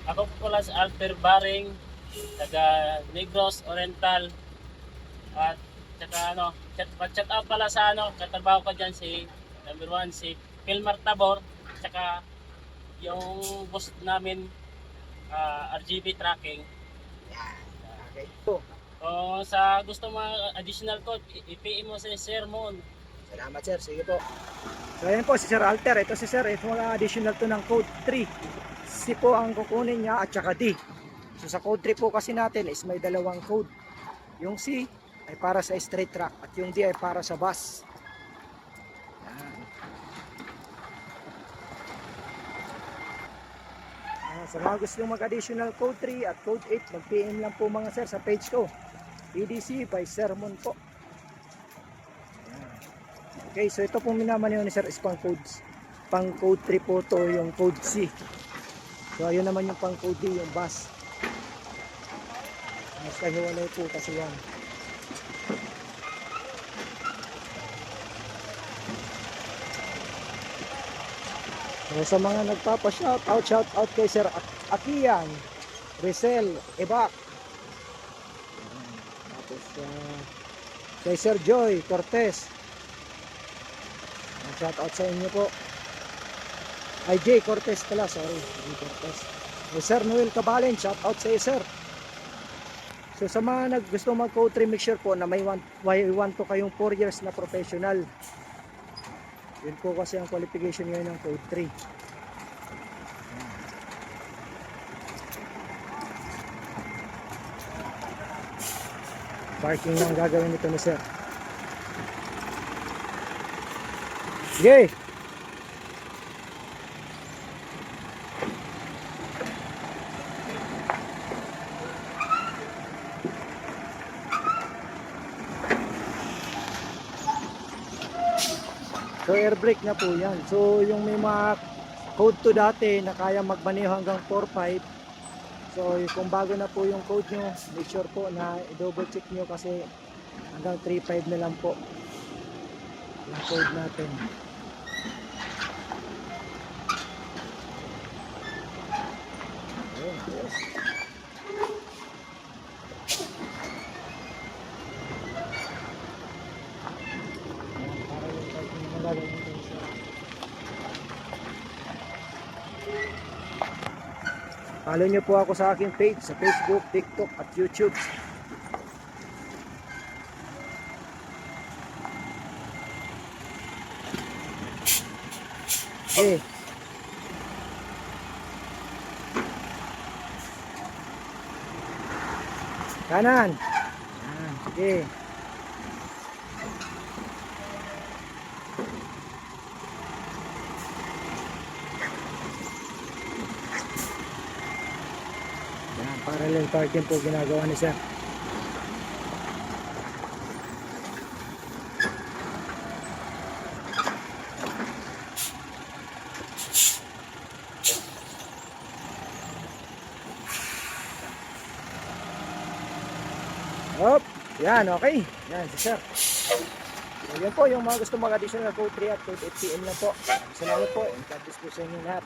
Ako po pala si Alter Baring, taga Negros Oriental. At saka chat out pala sa katrabaho ko dyan si number 1 si Pilmar Tabor. Saka yung boss namin RGB tracking. Yan. Okay. So, O sa gusto mga additional code, i-PM mo si Sir Moon. salamat sir. Sige po. So ayan po si Sir Alter. Ito si Sir. Ito mga additional to ng code 3. C po ang kukunin niya at saka D. So sa code 3 po kasi natin is may dalawang code. Yung C ay para sa straight track at yung D ay para sa bus. Yan. Sa mga gusto mag-additional code 3 at code 8, mag-PM lang po mga sir sa page ko. EDC by Sermon po. Yan. Okay, so ito pong minaman yun ni sir is pang codes. Pang code 3 po to yung code C. So ayun naman yung pang code D, yung bus. Mas kahiwalay po kasi yan. So, sa mga shout out kay Sir Akian, Rizal, Ebak. Tapos kay Sir Joy Cortez. Shout out sa inyo po. Ay Jay Cortez pala, sorry. Jay Cortez. Kay Sir Noel Cabalen, shout out sa iyo sir. So sa mga gusto mag-code 3, make sure po na may want to kayong 4 years na professional. Yun po kasi ang qualification ngayon ng code 3. Parking lang gagawin nito ni sir. Sige! So air brake na po yan. So yung may mga code to dati na kaya magmaneho hanggang 4-5. So kung bago na po yung code nyo, make sure po na i-double check nyo kasi hanggang 3-5 na lang po yung code natin. Ayun, yes. Follow nyo po ako sa aking page sa Facebook, TikTok at YouTube. Okay. Kanan. Okay. Parallel parking po ginagawa ni sir. Hop, yan, okay. Yan si sir. So, yan po yung mga gusto mag-additional code 3 at code 8 PM lang po. Salamat po. And God bless po sa inyo lahat.